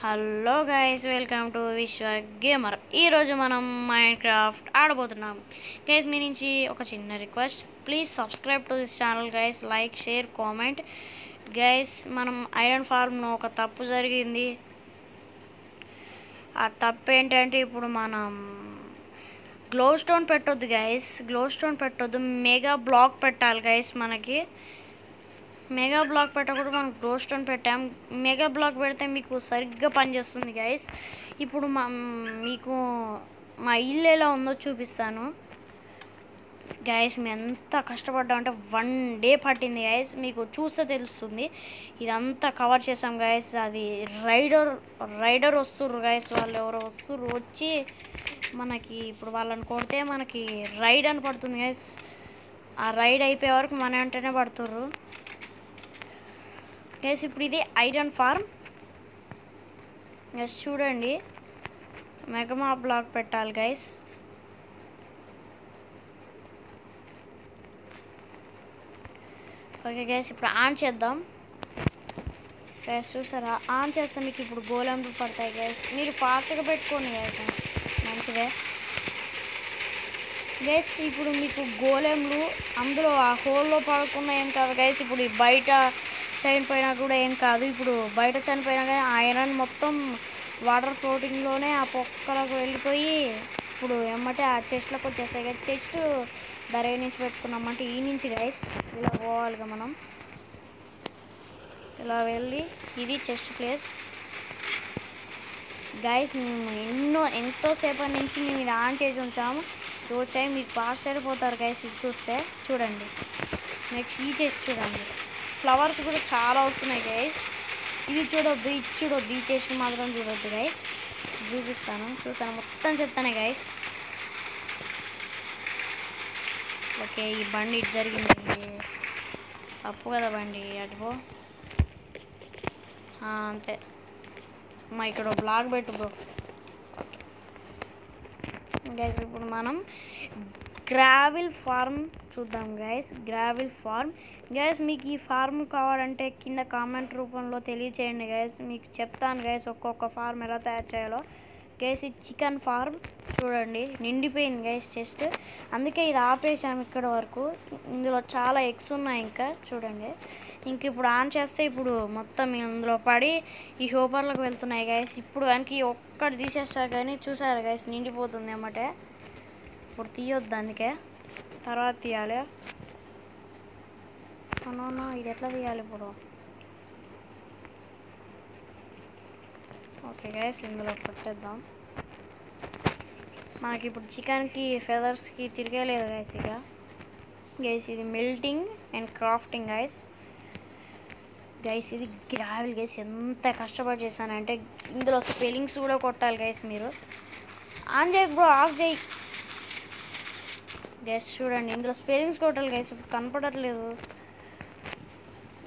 Hello guys, welcome to విశ్వ gamer. ఈరోజు మనం మైండ్ క్రాఫ్ట్ ఆడబోతున్నాం. గైస్, మీ నుంచి ఒక చిన్న request, please subscribe to this channel guys. Like, share, comment. Guys, మనం ఐరన్ ఫార్మ్లో ఒక తప్పు జరిగింది. ఆ తప్పు ఏంటంటే ఇప్పుడు మనం గ్లో స్టోన్ పెట్టొద్దు గైస్. గ్లో స్టోన్ పెట్టొద్దు, మెగా బ్లాక్ పెట్టాలి గైస్. మనకి మెగా బ్లాక్ పెట్టకూడదు, మనం గ్లో స్టోన్ పెట్టాం. మెగా బ్లాక్ పెడితే మీకు సరిగ్గా పనిచేస్తుంది గైస్. ఇప్పుడు మీకు మా ఇల్లు ఎలా ఉందో చూపిస్తాను గైస్. మేము ఎంత కష్టపడ్డామంటే 1 డే పట్టింది గైస్. మీకు చూస్తే తెలుస్తుంది. ఇదంతా కవర్ చేసాం గైస్. అది రైడర్ వస్తుర్రు గైస్. వాళ్ళు ఎవరో వస్తుర్రు, వచ్చి మనకి ఇప్పుడు వాళ్ళని కొడితే మనకి రైడ్ అని పడుతుంది గైస్. ఆ రైడ్ అయిపోయే వరకు మన వెంటనే పడుతుర్రు గైస్. ఇప్పుడు ఇది ఐరన్ ఫార్మ్ గైస్. చూడండి, మెగమా బ్లాక్ పెట్టాలి గైస్. ఓకే గైస్, ఇప్పుడు ఆన్ చేద్దాం గైస్. చూసారా, ఆన్ చేస్తే మీకు ఇప్పుడు గోళంలు పడతాయి గైస్. మీరు ఫాస్ట్గా పెట్టుకోండి గైస్, మంచిదే గైస్. ఇప్పుడు మీకు గోళంలు అందులో ఆ హోల్లో పడకుండా ఏం కాదు గైస్. ఇప్పుడు బయట చనిపోయినా కూడా ఏం కాదు. ఇప్పుడు బయట చనిపోయినా కానీ ఐరన్ మొత్తం వాటర్ ఫ్లోటింగ్లోనే ఆ పొక్కలకు వెళ్ళిపోయి ఇప్పుడు ఏమంటే ఆ చెస్ట్లోకి వచ్చేస్తాయి గైస్. చెస్ట్ ధర నుంచి పెట్టుకున్నామంటే ఈ నుంచి గైస్ ఇలా పోవాలిగా మనం. ఇలా వెళ్ళి ఇది చెస్ట్ ప్లేస్ గైస్. మేము ఎంతోసేపటి నుంచి మేము ఇది ఆన్ చేసి ఉంచాము. వచ్చాయి మీకు ఫాస్ట్ అయిపోతారు గైస్. ఇది చూస్తే చూడండి, నెక్స్ట్ ఈ చెస్ట్ చూడండి. ఫ్లవర్స్ కూడా చాలా వస్తున్నాయి గైస్. ఇది చూడొద్దు, ఇది చూడొద్దు, ఈ చెస్ట్ మాత్రం చూడొద్దు గైస్. చూపిస్తాను, చూసాను, మొత్తం చెప్తానే గైస్. ఓకే, ఈ బండి ఇటు జరిగింది, తప్పు కదా బండి, అటుపో. అంతే మా ఇక్కడ బ్లాక్ పెట్టు బ్రో. ఓకే గైస్, ఇప్పుడు మనం గ్రావిల్ ఫార్మ్ చూద్దాం గైస్. గ్రావిల్ ఫార్మ్ గైస్, మీకు ఈ ఫార్మ్ కావాలంటే కింద కామెంట్ రూపంలో తెలియచేయండి గైస్. మీకు చెప్తాను గైస్ ఒక్కొక్క ఫార్మ్ ఎలా తయారు చేయాలో గైస్. ఈ చికెన్ ఫార్మ్ చూడండి, నిండిపోయింది గైస్ చెస్ట్. అందుకే ఇది ఆపేసాము ఇక్కడ వరకు. ఇందులో చాలా ఎగ్స్ ఉన్నాయి ఇంకా చూడండి. ఇంక ఇప్పుడు ఆన్ చేస్తే ఇప్పుడు మొత్తం ఇందులో పడి ఈ హోపర్లకు వెళ్తున్నాయి గైస్. ఇప్పుడు దానికి ఒక్కటి తీసేస్తారు కానీ చూసారు గైస్, నిండిపోతుంది అన్నమాట. ఇప్పుడు తీయొద్దు, అందుకే తర్వాత తీయాలి. అవునవును, ఇది ఎట్లా తీయాలి ఇప్పుడు? ఓకే గైస్, ఇందులో పెట్టేద్దాం. మనకి ఇప్పుడు చికెన్కి ఫెదర్స్కి తిరిగేలేదు గైస్. ఇక గైస్ ఇది melting and crafting guys. Guys ఇది గ్రావెల్ గైస్. ఎంత కష్టపడి చేశానంటే ఇందులో స్పెల్లింగ్స్ కూడా కొట్టాలి గైస్. మీరు ఆన్ చేయకు బ్రో, ఆఫ్ చేయి గైస్. చూడండి, ఇందులో స్పెల్లింగ్స్ కొట్టాలి గైస్. ఇప్పుడు కనపడట్లేదు.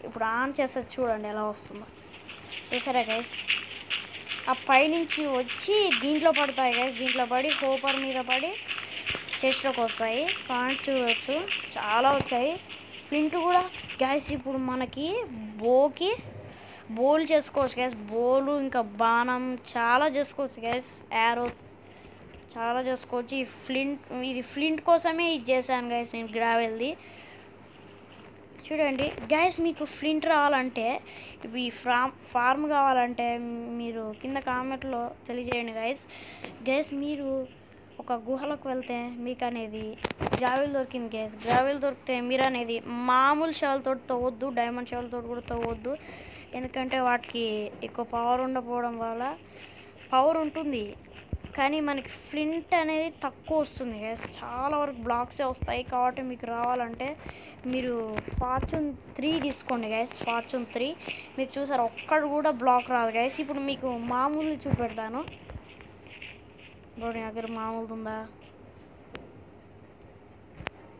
ఇప్పుడు ఆన్ చేస్తే చూడండి ఎలా వస్తుందో. చూసారా గైస్, ఆ పైనుంచి వచ్చి దీంట్లో పడతాయి గైస్. దీంట్లో పడి హోపర్ మీద పడి చెస్ట్లోకి వస్తాయి. కాంట్ చూడవచ్చు, చాలా వచ్చాయి. ఫ్లింట్ కూడా గైస్. ఇప్పుడు మనకి బోల్ చేసుకోవచ్చు గైస్. బోలు ఇంకా బాణం చాలా చేసుకోవచ్చు గైస్. యారోస్ చాలా చేసుకోవచ్చు. ఇది ఫ్లింట్ కోసమే ఇది చేశాను గైస్ నేను, గ్రావెల్ది. చూడండి గైస్, మీకు ఫ్లింట్ రావాలంటే ఈ ఫార్మ్ కావాలంటే మీరు కింద కామెంట్లో తెలియజేయండి గైస్. గైస్, మీరు ఒక గుహలకు వెళ్తే మీకు అనేది గ్రావెల్ దొరికింది గైస్. గ్రావెల్ దొరికితే మీరు అనేది మామూలు షెవెల్తో తవ్వద్దు, డైమండ్ షెవెల్తో కూడా తవ్వద్దు. ఎందుకంటే వాటికి ఎక్కువ పవర్ ఉండకపోవడం వల్ల, పవర్ ఉంటుంది కానీ మనకి ఫ్లింట్ అనేది తక్కువ వస్తుంది గైస్. చాలా వరకు బ్లాక్సే వస్తాయి. కాబట్టి మీకు రావాలంటే మీరు ఫార్చ్యూన్ 3 తీసుకోండి గైస్. ఫార్చ్యూన్ 3 మీరు చూసారు, ఒక్కడు కూడా బ్లాక్ రాదు గైస్. ఇప్పుడు మీకు మామూలు చూపెడతాను బ్రో. నీ దగ్గర మామూలుది ఉందా?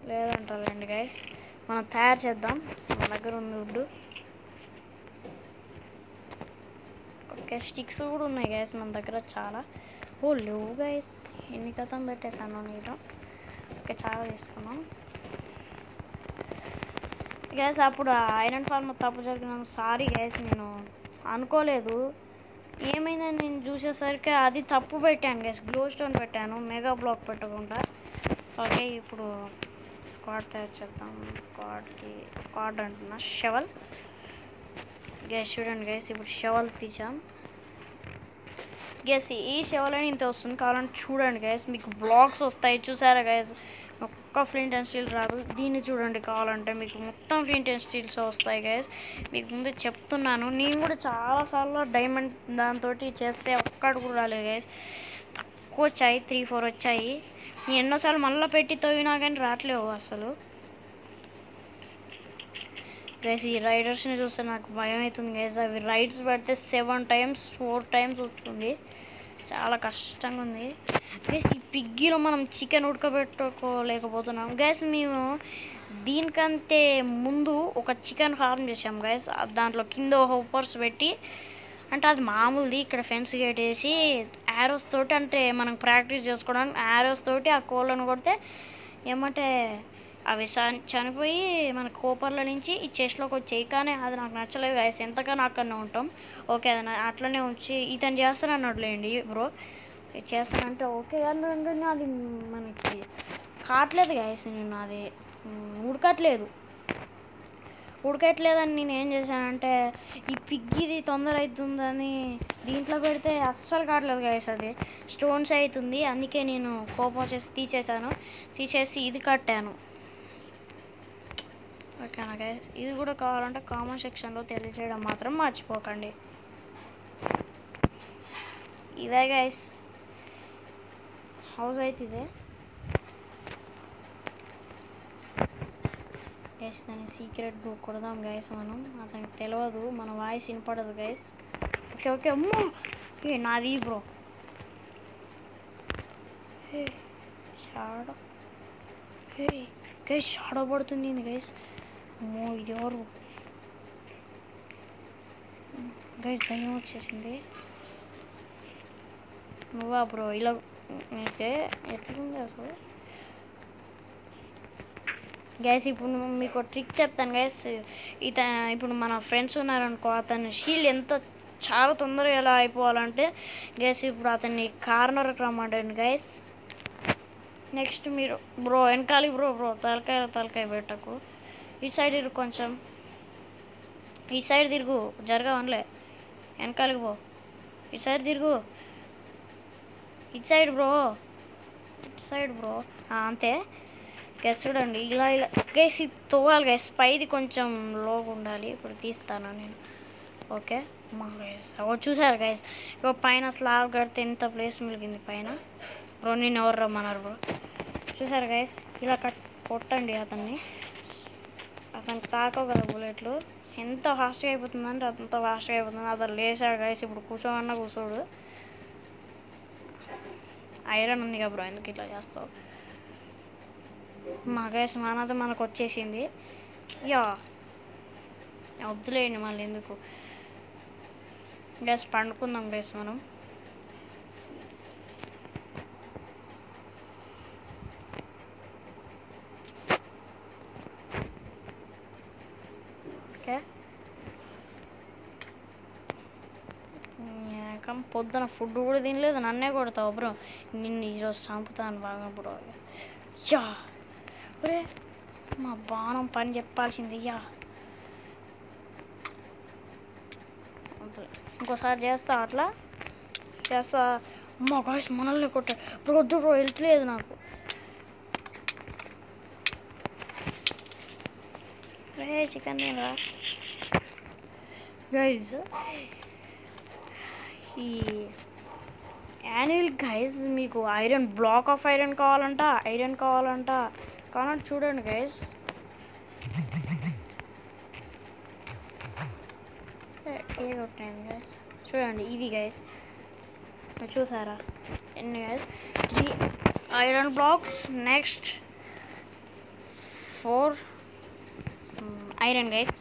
లేదంటారండి గైస్. మనం తయారు చేద్దాం, మన దగ్గర ఉంది వుడ్. ఓకే, స్టిక్స్ కూడా ఉన్నాయి గైస్ మన దగ్గర చాలా. ఓ లేవు గైస్, ఎన్ని కథం పెట్టేశాను నేను. ఓకే, చాలా తీసుకున్నాం గైస్. అప్పుడు ఐరన్ ఫార్మ్ తప్పు జరిగినాను, సారీ గైస్. నేను అనుకోలేదు ఏమైందని నేను చూసేసరికి అది తప్పు పెట్టాను గైస్, గ్లో స్టోన్ పెట్టాను, మెగా బ్లాక్ పెట్టకుండా. ఓకే, ఇప్పుడు స్క్వాడ్ తయారు చేద్దాం. స్క్వాడ్ అంటున్నా, షవల్ గైస్. చూడండి గైస్, ఇప్పుడు షవల్ తీసాం గైస్. ఈ షవల్ అని ఇంత వస్తుంది, కావాలంటే చూడండి గైస్, మీకు బ్లాక్స్ వస్తాయి. చూసారా గైస్, ఒక్క ఫ్లింట్ అండ్ స్టీల్ రాదు. దీన్ని చూడండి, కావాలంటే మీకు మొత్తం ఫ్లింట్ అండ్ స్టీల్స్ వస్తాయి గైస్. మీకు ముందు చెప్తున్నాను, నేను కూడా చాలాసార్లు డైమండ్ దాంతో చేస్తే ఒక్కటి కూడా రాలేదు గైస్. తక్కువ వచ్చాయి, 3-4 వచ్చాయి. నేను ఎన్నోసార్లు మళ్ళీ పెట్టి తవ్వినా కానీ రావట్లేవు అసలు గైస్. ఈ రైడర్స్ని చూస్తే నాకు భయం అవుతుంది గైస్. అవి రైడ్స్ పెడితే 7 times 4 times వస్తుంది, చాలా కష్టంగా ఉంది గైస్. ఈ పిగ్గీలో మనం చికెన్ ఉడకబెట్టుకోలేకపోతున్నాం గైస్. మేము దీనికంటే ముందు ఒక చికెన్ ఫార్మ్ చేసాం గైస్. దాంట్లో కింద హోపర్స్ పెట్టి, అంటే అది మామూలుది. ఇక్కడ ఫెన్స్ గేట్ వేసి యారోస్ తోటి, అంటే మనం ప్రాక్టీస్ చేసుకోవడానికి యారోస్ తోటి ఆ కోళ్ళను కొడితే ఏమంటే అవి చనిపోయి మన కోపర్ల నుంచి ఈ చెస్ట్లోకి వచ్చాయి. కానీ అది నాకు నచ్చలేదు గైస్, ఎంతగానో అక్కడనే ఉంటాం. ఓకే, అది అట్లనే ఉంచి ఇతను చేస్తానన్నట్లేండి బ్రో, చేస్తానంటే ఓకే. కానీ అది మనకి కావట్లేదు గైస్, నేను అది ఉడకట్లేదని నేను ఏం చేశానంటే, ఈ పిగ్గిది తొందర అవుతుందని దీంట్లో పెడితే అస్సలు కావట్లేదు గైస్. అది స్టోన్స్ అవుతుంది, అందుకే నేను కోపం వచ్చేసి తీసేసి ఇది కట్టాను. ఓకేనా గైస్, ఇది కూడా కావాలంటే కామెంట్ సెక్షన్లో తెలియజేయడం మాత్రం మర్చిపోకండి. ఇదే గైస్ హౌస్ అయితే ఇదే గైస్. దాన్ని సీక్రెట్ కొడదాం గైస్ మనం, అతనికి తెలియదు, మన వాయిస్ వినపడదు గైస్. ఓకే అమ్మో, నాది బ్రో. షాడో గైస్, షాడో పడుతుంది గైస్. అమ్మో, ఇది ఎవరు గైస్? దయ్యం వచ్చేసింది. నువ్వా బ్రో? ఇలా మీకే ఎట్లుంది అసలు గైస్? ఇప్పుడు మీకు ట్రిక్ చెప్తాను గైస్. ఇప్పుడు మన ఫ్రెండ్స్ ఉన్నారనుకో, అతని షీల్డ్ చాలా తొందరగా ఎలా అయిపోవాలంటే గైస్, ఇప్పుడు అతన్ని కార్నర్కి రమ్మంటాను గైస్. నెక్స్ట్ మీరు బ్రో వెనకాలి బ్రో తలకాయ పెట్టకు. ఈ సైడ్ తిరుగు, కొంచెం ఈ సైడ్ తిరుగు, జరగవనలే, వెనకాలికి పో. ఇటు సైడ్ తిరుగు, ఇటు సైడ్ బ్రో అంతే గైస్. చూడండి, ఇలా గైస్ ఇది తోవాలి గైస్. పైది కొంచెం లోగా ఉండాలి. ఇప్పుడు తీస్తాను నేను. ఓకే మా గైస్, చూసారు గైస్, ఇక పైన స్లాబ్ కడితే ఎంత ప్లేస్ మిగిలింది పైన. బ్రో నేను ఎవరు రమ్మన్నారు బ్రో? చూసారు గైస్, ఇలా కొట్టండి అతనికి తాకవు కదా బుల్లెట్లు. ఎంత ఫాస్ట్గా అయిపోతుందంటే అంత ఫాస్ట్గా అయిపోతుంది. అతను లేచాడు గైస్, ఇప్పుడు కూర్చోమన్నా కూర్చోడు. ఐరన్ ఉంది కదా బ్రో, ఎందుకు ఇట్లా చేస్తావు? మా గైస్ మనది మనకు వచ్చేసింది. యా వద్దులేండి మళ్ళీ ఎందుకు గైస్, పండుకుందాం గైస్ మనం. ఓకే, పొద్దున ఫుడ్ కూడా తినలేదు, నన్నే కొడతావు బ్రో. నిన్ను ఈరోజు చంపుతాను బాగా బ్రో. యా ఒరే, మా బాణం పని చెప్పాల్సింది. యా ఇంకోసారి చేస్తా, అట్లా చేస్తా. మా గాయస్ మనల్ని కొట్ట బ్రో, వద్దు బ్రో, వెళ్తలేదు నాకు. రే చికెన్ తినరా గైస్. ఈ యాన్యువల్ గైస్, మీకు బ్లాక్ ఆఫ్ ఐరన్ కావాలంట, కావాలంటే చూడండి గైస్. కొట్టాను గైస్, చూడండి ఇది గైస్, చూసారా ఎన్ని guys? 3 iron blocks, next 4 iron guys.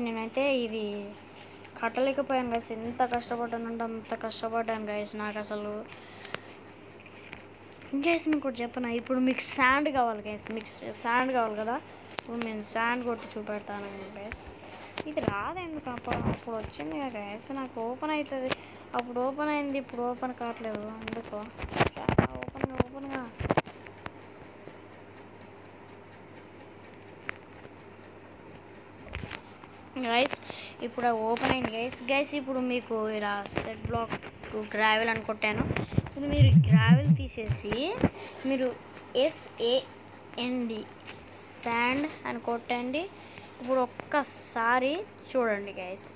నేనైతే ఇది కట్టలేకపోయాను గైస్, ఎంత కష్టపడ్డానంటే అంత కష్టపడ్డాను గైస్. నాకు అసలు గైస్ మీకు ఒకటి చెప్పనా, ఇప్పుడు మీకు శాండ్ కావాలి గైస్, మీకు శాండ్ కావాలి కదా. ఇప్పుడు నేను శాండ్ కొట్టి చూపెడతాను గైస్. ఇది రాదెందుకు అప్పుడు వచ్చింది కదా గైస్, నాకు ఓపెన్ అవుతుంది. అప్పుడు ఓపెన్ అయింది, ఇప్పుడు ఓపెన్ కావట్లేదు ఎందుకో. ఓపెన్గా గైస్ ఇప్పుడు ఓపెన్ అయింది గైస్. ఇప్పుడు మీకు ఇలా సెట్ బ్లాక్ గ్రావెల్ అని కొట్టాను. ఇప్పుడు మీరు గ్రావెల్ తీసేసి మీరు SAND శాండ్ అని కొట్టండి. ఇప్పుడు ఒక్కసారి చూడండి గైస్,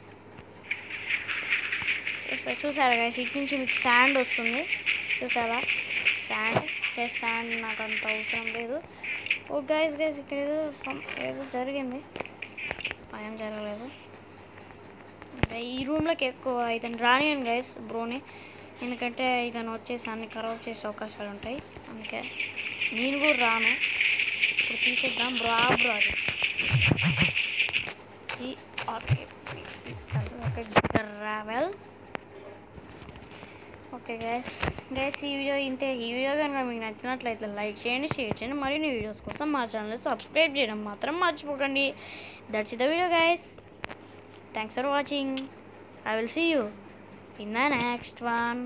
చూసారా గైస్, ఇటు నుంచి మీకు శాండ్ వస్తుంది చూసారా. శాండ్ నాకు అంత అవసరం లేదు. ఓ గైస్ ఇక్కడ ఏదో జరిగింది, ఏం జరగలేదు. ఈ రూమ్లోకి ఎక్కువ ఇతను రానియండి గైస్ బ్రోని, ఎందుకంటే ఇతను వచ్చేసి అన్ని ఖరాబ్ చేసే అవకాశాలు ఉంటాయి. అందుకే నేను కూడా రాను. ఇప్పుడు తీసేద్దాం బ్రో అది ట్రావెల్. ఓకే గైస్ ఈ వీడియో ఇంతే. ఈ వీడియో కనుక మీకు నచ్చినట్లయితే లైక్ చేయండి, షేర్ చేయండి. మరిన్ని వీడియోస్ కోసం మా ఛానల్ సబ్స్క్రైబ్ చేయడం మాత్రం మర్చిపోకండి. That's the video guys. Thanks for watching. I will see you in the next one.